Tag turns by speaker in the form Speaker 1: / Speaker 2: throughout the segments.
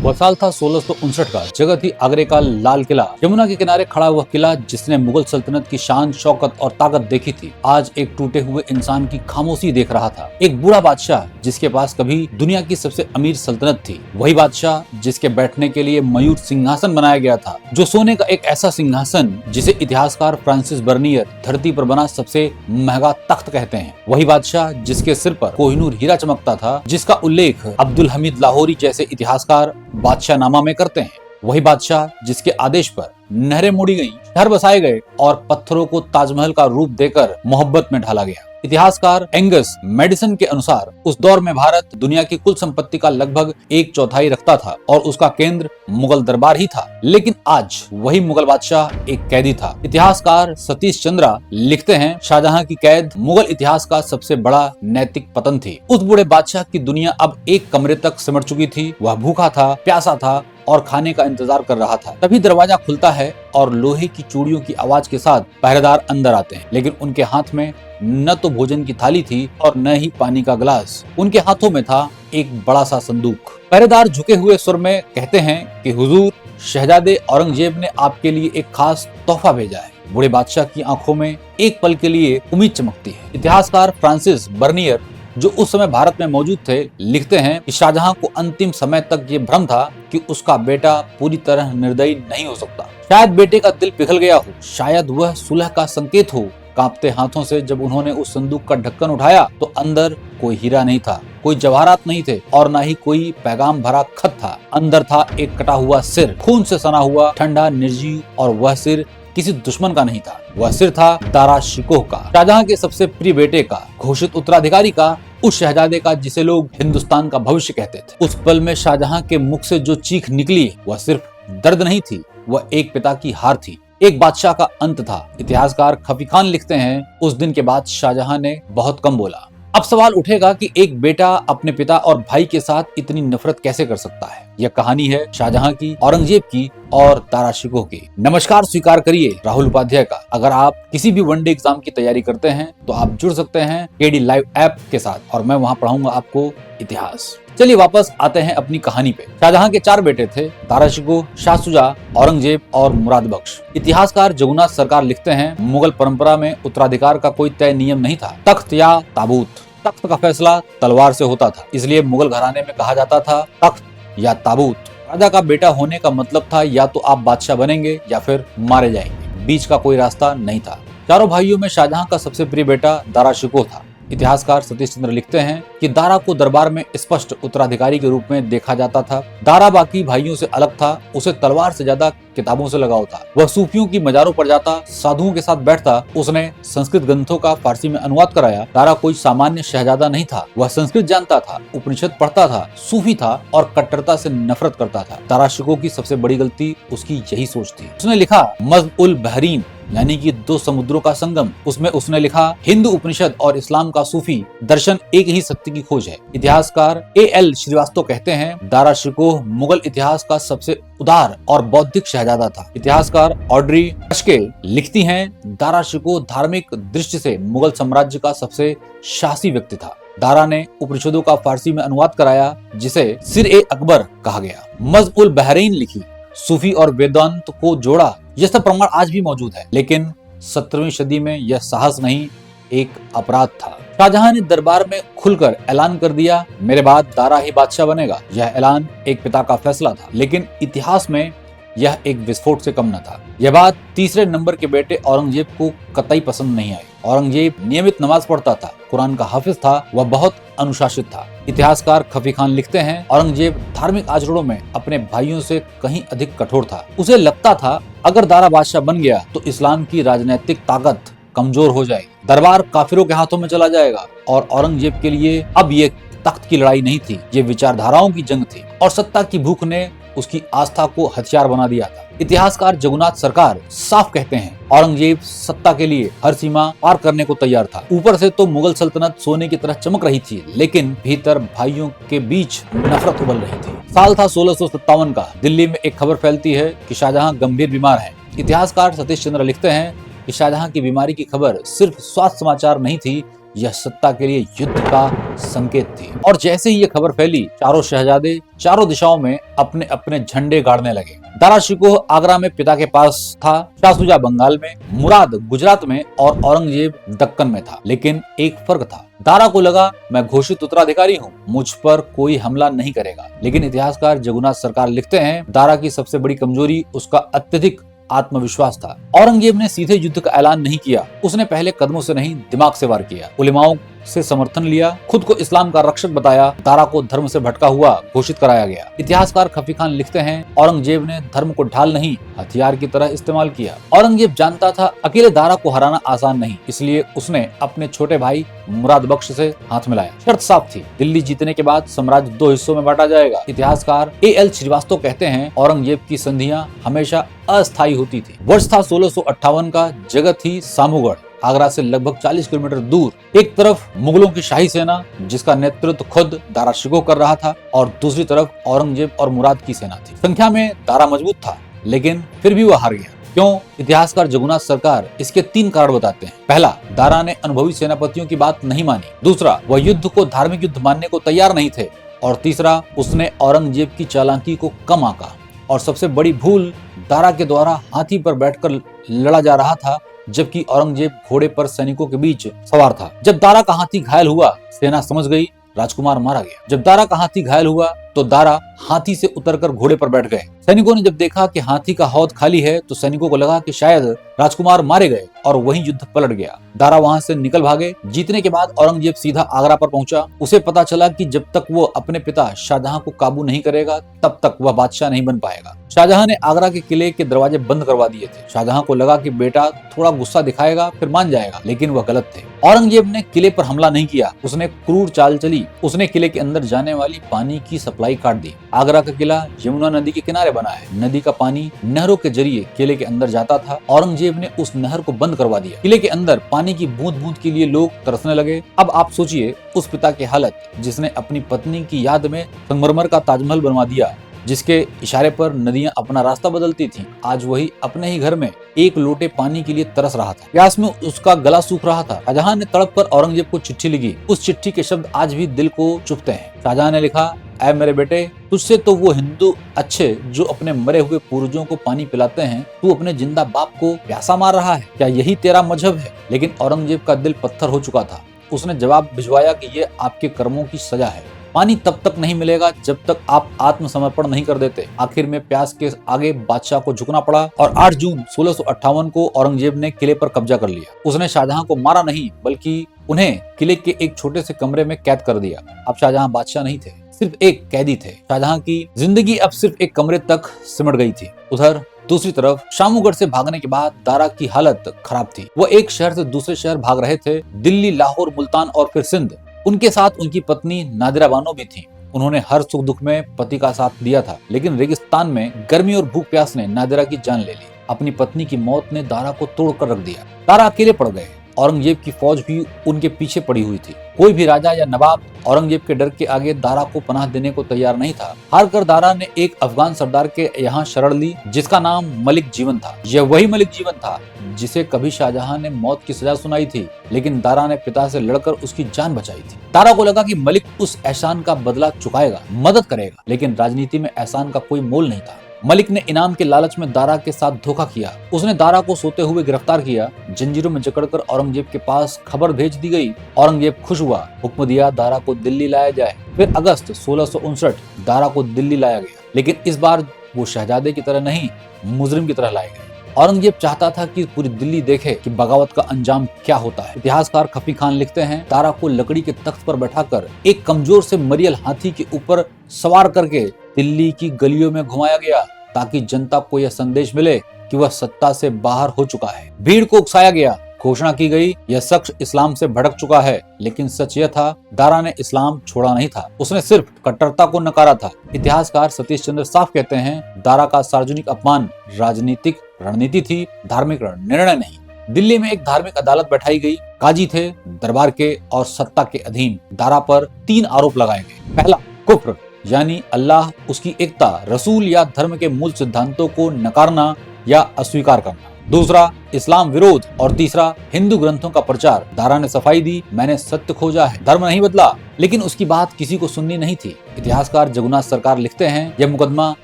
Speaker 1: वह साल था 1659 का। जगह थी आगरे का लाल किला। यमुना के किनारे खड़ा हुआ किला जिसने मुगल सल्तनत की शान, शौकत और ताकत देखी थी, आज एक टूटे हुए इंसान की खामोशी देख रहा था। एक बूढ़ा बादशाह जिसके पास कभी दुनिया की सबसे अमीर सल्तनत थी, वही बादशाह जिसके बैठने के लिए मयूर सिंहासन बनाया गया था, जो सोने का एक ऐसा सिंहासन जिसे इतिहासकार फ्रांसिस बर्नियर धरती पर बना सबसे महंगा तख्त कहते हैं। वही बादशाह जिसके सिर पर कोहिनूर हीरा चमकता था, जिसका उल्लेख अब्दुल हमीद लाहौरी जैसे इतिहासकार बादशाहनामा में करते हैं। वही बादशाह जिसके आदेश पर नहरें मोड़ी गईं, शहर बसाए गए और पत्थरों को ताजमहल का रूप देकर मोहब्बत में ढाला गया। इतिहासकार एंगस मैडिसन के अनुसार उस दौर में भारत दुनिया की कुल संपत्ति का लगभग 1/4 रखता था और उसका केंद्र मुगल दरबार ही था। लेकिन आज वही मुगल बादशाह एक कैदी था। इतिहासकार सतीश चंद्रा लिखते हैं, शाहजहां की कैद मुगल इतिहास का सबसे बड़ा नैतिक पतन थी। उस बूढ़े बादशाह की दुनिया अब एक कमरे तक सिमट चुकी थी। वह भूखा था, प्यासा था और खाने का इंतजार कर रहा था। तभी दरवाजा खुलता है और लोहे की चूड़ियों की आवाज के साथ पहरेदार अंदर आते हैं। लेकिन उनके हाथ में न तो भोजन की थाली थी और न ही पानी का गिलास। उनके हाथों में था एक बड़ा सा संदूक। पहरेदार झुके हुए सुर में कहते हैं कि हुजूर, शहजादे औरंगजेब ने आपके लिए एक खास तोहफा भेजा है। बूढ़े बादशाह की आंखों में एक पल के लिए उम्मीद चमकती है। इतिहासकार फ्रांसिस बर्नियर, जो उस समय भारत में मौजूद थे, लिखते हैं कि शाहजहां को अंतिम समय तक ये भ्रम था कि उसका बेटा पूरी तरह निर्दयी नहीं हो सकता। शायद बेटे का दिल पिघल गया हो, शायद वह सुलह का संकेत हो। कांपते हाथों से जब उन्होंने उस संदूक का ढक्कन उठाया तो अंदर कोई हीरा नहीं था, कोई जवाहरात नहीं थे और ना ही कोई पैगाम भरा खत था। अंदर था एक कटा हुआ सिर, खून से सना हुआ, ठंडा, निर्जीव, और वह सिर किसी दुश्मन का नहीं था। वह सिर था दारा शिकोह का, शाहजहां के सबसे प्रिय बेटे का, घोषित उत्तराधिकारी का, उस शहजादे का जिसे लोग हिंदुस्तान का भविष्य कहते थे। उस पल में शाहजहां के मुख से जो चीख निकली वह सिर्फ दर्द नहीं थी, वह एक पिता की हार थी, एक बादशाह का अंत था। इतिहासकार खफी खान लिखते हैं, उस दिन के बाद शाहजहां ने बहुत कम बोला। अब सवाल उठेगा कि एक बेटा अपने पिता और भाई के साथ इतनी नफरत कैसे कर सकता है। यह कहानी है शाहजहां की, औरंगजेब की और दारा शिकोह की। नमस्कार स्वीकार करिए राहुल उपाध्याय का। अगर आप किसी भी वनडे एग्जाम की तैयारी करते हैं तो आप जुड़ सकते हैं केडी लाइव ऐप के साथ और मैं वहां पढ़ाऊंगा आपको इतिहास। चलिए वापस आते हैं अपनी कहानी पे। शाहजहां के 4 बेटे थे, दारा शिकोह, शाह शुजा, औरंगजेब और मुराद बख्श। इतिहासकार जगन्नाथ सरकार लिखते हैं, मुगल परंपरा में उत्तराधिकार का कोई तय नियम नहीं था, तख्त या ताबूत। तख्त का फैसला तलवार से होता था, इसलिए मुगल घराने में कहा जाता था तख्त या ताबूत। राजा का बेटा होने का मतलब था या तो आप बादशाह बनेंगे या फिर मारे जाएंगे, बीच का कोई रास्ता नहीं था। चारों भाइयों में शाहजहां का सबसे प्रिय बेटा दारा शिकोह था। इतिहासकार सतीश चंद्र लिखते हैं कि दारा को दरबार में स्पष्ट उत्तराधिकारी के रूप में देखा जाता था। दारा बाकी भाइयों से अलग था, उसे तलवार से ज्यादा किताबों से लगाव था। वह सूफियों की मजारों पर जाता, साधुओं के साथ बैठता, उसने संस्कृत ग्रंथों का फारसी में अनुवाद कराया। दारा कोई सामान्य शहजादा नहीं था, वह संस्कृत जानता था, उपनिषद पढ़ता था, सूफी था और कट्टरता से नफरत करता था। दारा शिकोह की सबसे बड़ी गलती उसकी यही सोच थी। उसने लिखा मज़्हब उल बहरीन, यानी कि 2 समुद्रों का संगम। उसमें उसने लिखा हिंदू उपनिषद और इस्लाम का सूफी दर्शन एक ही सत्य की खोज है। इतिहासकार A.L. श्रीवास्तव कहते हैं, दारा शिकोह मुगल इतिहास का सबसे उदार और बौद्धिक शहजादा था। इतिहासकार ऑड्री टस्के लिखती हैं, दारा शिकोह धार्मिक दृष्टि से मुगल साम्राज्य का सबसे शासी व्यक्ति था। दारा ने उपनिषदों का फारसी में अनुवाद कराया, जिसे सिर-ए-अकबर कहा गया। मज़्हब उल बहरीन लिखी, सूफी और वेदांत को जोड़ा। यह सब प्रमाण आज भी मौजूद है, लेकिन 17वीं सदी में यह साहस नहीं, एक अपराध था। शाहजहां ने दरबार में खुलकर ऐलान कर दिया, मेरे बाद दारा ही बादशाह बनेगा। यह ऐलान एक पिता का फैसला था, लेकिन इतिहास में यह एक विस्फोट से कम न था। यह बात तीसरे नंबर के बेटे औरंगजेब को कतई पसंद नहीं आई। औरंगजेब नियमित नमाज पढ़ता था, कुरान का हाफिज था, वह बहुत अनुशासित था। इतिहासकार खफी खान लिखते हैं, औरंगजेब धार्मिक आचरणों में अपने भाइयों से कहीं अधिक कठोर था। उसे लगता था अगर दारा बादशाह बन गया तो इस्लाम की राजनीतिक ताकत कमजोर हो जाएगी, दरबार काफिरों के हाथों में चला जाएगा और औरंगजेब के लिए अब ये तख्त की लड़ाई नहीं थी, ये विचारधाराओं की जंग थी और सत्ता की भूख ने उसकी आस्था को हथियार बना दिया था। इतिहासकार जगन्नाथ सरकार साफ कहते हैं, औरंगजेब सत्ता के लिए हर सीमा पार करने को तैयार था। ऊपर से तो मुगल सल्तनत सोने की तरह चमक रही थी, लेकिन भीतर भाइयों के बीच नफरत उबल रही थी। साल था 1657 का। दिल्ली में एक खबर फैलती है कि शाहजहां गंभीर बीमार है। इतिहासकार सतीश चंद्र लिखते हैं कि शाहजहां की बीमारी की खबर सिर्फ स्वास्थ्य समाचार नहीं थी, यह सत्ता के लिए युद्ध का संकेत थी। और जैसे ही ये खबर फैली, चारों शहजादे चारों दिशाओं में अपने अपने झंडे गाड़ने लगे। दारा शिकोह आगरा में पिता के पास था, शाह शुजा बंगाल में, मुराद गुजरात में और औरंगजेब दक्कन में था। लेकिन एक फर्क था, दारा को लगा मैं घोषित उत्तराधिकारी हूँ, मुझ पर कोई हमला नहीं करेगा। लेकिन इतिहासकार जगन्नाथ सरकार लिखते हैं, दारा की सबसे बड़ी कमजोरी उसका अत्यधिक आत्मविश्वास था। औरंगजेब ने सीधे युद्ध का ऐलान नहीं किया, उसने पहले कदमों से नहीं दिमाग से वार किया। उलेमाओं से समर्थन लिया, खुद को इस्लाम का रक्षक बताया, दारा को धर्म से भटका हुआ घोषित कराया गया। इतिहासकार खफी खान लिखते हैं, औरंगजेब ने धर्म को ढाल नहीं हथियार की तरह इस्तेमाल किया। औरंगजेब जानता था अकेले दारा को हराना आसान नहीं, इसलिए उसने अपने छोटे भाई मुराद बख्श से हाथ मिलाया। शर्त साफ थी, दिल्ली जीतने के बाद साम्राज्य दो हिस्सों में बांटा जाएगा। इतिहासकार A.L. श्रीवास्तव कहते हैं, औरंगजेब की संधियां हमेशा अस्थायी होती थी। वर्ष था 1658 का, जगह थी सामूगढ़, आगरा से लगभग 40 किलोमीटर दूर। एक तरफ मुगलों की शाही सेना जिसका नेतृत्व खुद दारा शिकोह कर रहा था, और दूसरी तरफ औरंगजेब और मुराद की सेना थी। संख्या में दारा मजबूत था, लेकिन फिर भी वह हार गया। क्यों? इतिहासकार जगन्नाथ सरकार इसके 3 कारण बताते हैं। पहला, दारा ने अनुभवी सेनापतियों की बात नहीं मानी। दूसरा, वह युद्ध को धार्मिक युद्ध मानने को तैयार नहीं थे। और तीसरा, उसने औरंगजेब की चालाकी को कम आंका। और सबसे बड़ी भूल, दारा के द्वारा हाथी पर बैठकर लड़ा जा रहा था, जबकि औरंगजेब घोड़े पर सैनिकों के बीच सवार था। जब दारा का हाथी घायल हुआ, सेना समझ गई राजकुमार मारा गया। जब दारा का हाथी घायल हुआ तो दारा हाथी से उतरकर घोड़े पर बैठ गए। सैनिकों ने जब देखा कि हाथी का हौद खाली है, तो सैनिकों को लगा कि शायद राजकुमार मारे गए, और वहीं युद्ध पलट गया। दारा वहां से निकल भागे। जीतने के बाद औरंगजेब सीधा आगरा पर पहुंचा। उसे पता चला कि जब तक वो अपने पिता शाहजहां को काबू नहीं करेगा, तब तक वह बादशाह नहीं बन पाएगा। शाहजहां ने आगरा के किले के दरवाजे बंद करवा दिए थे। शाहजहां को लगा कि बेटा थोड़ा गुस्सा दिखाएगा फिर मान जाएगा, लेकिन वह गलत थे। औरंगजेब ने किले पर हमला नहीं किया, उसने क्रूर चाल चली। उसने किले के अंदर जाने वाली पानी की सप्लाई काट दी। आगरा का किला यमुना नदी के किनारे बना है। नदी का पानी नहरों के जरिए किले के अंदर जाता था। औरंगजेब ने उस नहर को बंद करवा दिया। किले के अंदर पानी की बूंद बूंद के लिए लोग तरसने लगे। अब आप सोचिए उस पिता की हालत, जिसने अपनी पत्नी की याद में संगमरमर का ताजमहल बनवा दिया, जिसके इशारे पर नदियां अपना रास्ता बदलती थीं। आज वही अपने ही घर में एक लोटे पानी के लिए तरस रहा था। प्यास में उसका गला सूख रहा था। शाहजहां ने तड़प कर औरंगजेब को चिट्ठी लिखी। उस चिट्ठी के शब्द आज भी दिल को चुभते हैं। शाहजहां ने लिखा, ऐ मेरे बेटे, तुझसे तो वो हिंदू अच्छे जो अपने मरे हुए पूर्वजों को पानी पिलाते हैं, तू अपने जिंदा बाप को प्यासा मार रहा है। क्या यही तेरा मजहब है? लेकिन औरंगजेब का दिल पत्थर हो चुका था। उसने जवाब भिजवाया कि ये आपके कर्मों की सजा है। पानी तब तक नहीं मिलेगा जब तक आप आत्मसमर्पण नहीं कर देते। आखिर में प्यास के आगे बादशाह को झुकना पड़ा, और 8 जून 1658 को औरंगजेब ने किले पर कब्जा कर लिया। उसने शाहजहां को मारा नहीं, बल्कि उन्हें किले के एक छोटे से कमरे में कैद कर दिया। अब शाहजहां बादशाह नहीं थे, सिर्फ एक कैदी थे। शाहजहां की जिंदगी अब सिर्फ एक कमरे तक सिमट गई थी। उधर दूसरी तरफ शामूगढ़ से भागने के बाद दारा की हालत खराब थी। वो एक शहर से दूसरे शहर भाग रहे थे, दिल्ली, लाहौर, मुल्तान और फिर सिंध। उनके साथ उनकी पत्नी नादिरा बानो भी थी। उन्होंने हर सुख दुख में पति का साथ दिया था, लेकिन रेगिस्तान में गर्मी और भूख प्यास ने नादिरा की जान ले ली। अपनी पत्नी की मौत ने दारा को तोड़कर रख दिया। दारा अकेले पड़ गए। औरंगजेब की फौज भी उनके पीछे पड़ी हुई थी। कोई भी राजा या नवाब औरंगजेब के डर के आगे दारा को पनाह देने को तैयार नहीं था। हारकर दारा ने एक अफगान सरदार के यहाँ शरण ली, जिसका नाम मलिक जीवन था। यह वही मलिक जीवन था जिसे कभी शाहजहां ने मौत की सजा सुनाई थी, लेकिन दारा ने पिता से लड़कर उसकी जान बचाई थी। दारा को लगा कि मलिक उस एहसान का बदला चुकाएगा, मदद करेगा, लेकिन राजनीति में एहसान का कोई मोल नहीं था। मलिक ने इनाम के लालच में दारा के साथ धोखा किया। उसने दारा को सोते हुए गिरफ्तार किया। जंजीरों में जकड़कर औरंगजेब के पास खबर भेज दी गई। औरंगजेब खुश हुआ, हुक्म दिया दारा को दिल्ली लाया जाए। फिर अगस्त 1659 दारा को दिल्ली लाया गया, लेकिन इस बार वो शहजादे की तरह नहीं, मुजरिम की तरह लाए गए। औरंगजेब चाहता था कि पूरी दिल्ली देखे कि बगावत का अंजाम क्या होता है। इतिहासकार खफी खान लिखते हैं, दारा को लकड़ी के तख्त पर बैठाकर एक कमजोर से मरियल हाथी के ऊपर सवार करके दिल्ली की गलियों में घुमाया गया, ताकि जनता को यह संदेश मिले कि वह सत्ता से बाहर हो चुका है। भीड़ को उकसाया गया, घोषणा की गई, यह शख्स इस्लाम से भड़क चुका है। लेकिन सच यह था, दारा ने इस्लाम छोड़ा नहीं था, उसने सिर्फ कट्टरता को नकारा था। इतिहासकार सतीश चंद्र साफ कहते हैं, दारा का सार्वजनिक अपमान राजनीतिक रणनीति थी, धार्मिक निर्णय नहीं। दिल्ली में एक धार्मिक अदालत बैठाई गई। काजी थे दरबार के और सत्ता के अधीन। दारा पर 3 आरोप लगाए गए। पहला, कुफ्र, यानी अल्लाह, उसकी एकता, रसूल या धर्म के मूल सिद्धांतों को नकारना या अस्वीकार करना। दूसरा इस्लाम विरोध और तीसरा हिंदू ग्रंथों का प्रचार। दारा ने सफाई दी, मैंने सत्य खोजा है, धर्म नहीं बदला। लेकिन उसकी बात किसी को सुननी नहीं थी। इतिहासकार जगन्नाथ सरकार लिखते हैं, यह मुकदमा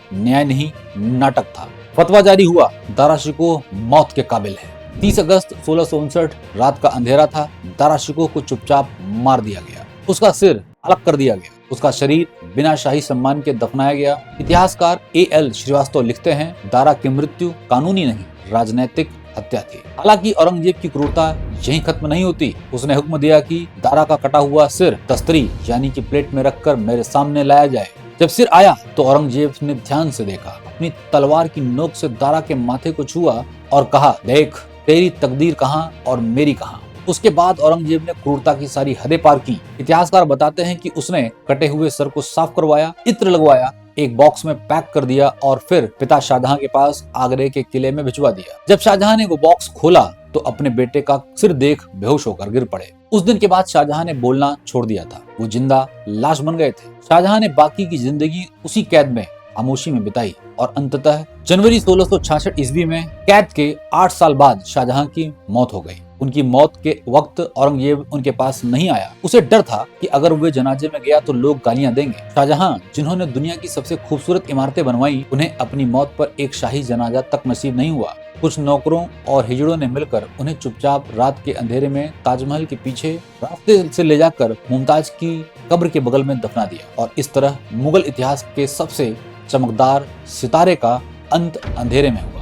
Speaker 1: न्याय नहीं नाटक था। फतवा जारी हुआ, दारा शिकोह मौत के काबिल है। 30 अगस्त 1659 रात का अंधेरा था। दारा शिकोह को चुपचाप मार दिया गया, उसका सिर अलग कर दिया गया, उसका शरीर बिना शाही सम्मान के दफनाया गया। इतिहासकार A.L. श्रीवास्तव लिखते हैं, दारा की मृत्यु कानूनी नहीं राजनैतिक हत्या थी। हालांकि औरंगजेब की क्रूरता यहीं खत्म नहीं होती। उसने हुक्म दिया कि दारा का कटा हुआ सिर तस्तरी यानी कि प्लेट में रखकर मेरे सामने लाया जाए। जब सिर आया तो औरंगजेब ने ध्यान से देखा, अपनी तलवार की नोक से दारा के माथे को छुआ और कहा, देख तेरी तकदीर कहाँ और मेरी कहाँ। उसके बाद औरंगजेब ने क्रूरता की सारी हदें पार की। इतिहासकार बताते हैं कि उसने कटे हुए सर को साफ करवाया, इत्र लगवाया, एक बॉक्स में पैक कर दिया और फिर पिता शाहजहां के पास आगरे के किले में भिजवा दिया। जब शाहजहां ने वो बॉक्स खोला तो अपने बेटे का सिर देख बेहोश होकर गिर पड़े। उस दिन के बाद शाहजहां ने बोलना छोड़ दिया था, वो जिंदा लाश बन गए थे। शाहजहां ने बाकी की जिंदगी उसी कैद में खामोशी में बिताई और अंततः जनवरी 1666 ईस्वी में कैद के 8 साल बाद शाहजहां की मौत हो गई। उनकी मौत के वक्त औरंगजेब उनके पास नहीं आया। उसे डर था कि अगर वे जनाजे में गया तो लोग गालियां देंगे। शाहजहां, जिन्होंने दुनिया की सबसे खूबसूरत इमारतें बनवाई, उन्हें अपनी मौत पर एक शाही जनाजा तक नसीब नहीं हुआ। कुछ नौकरों और हिजड़ों ने मिलकर उन्हें चुपचाप रात के अंधेरे में ताजमहल के पीछे रास्ते से ले जाकर मुमताज की कब्र के बगल में दफना दिया और इस तरह मुगल इतिहास के सबसे चमकदार सितारे का अंत अंधेरे में हुआ।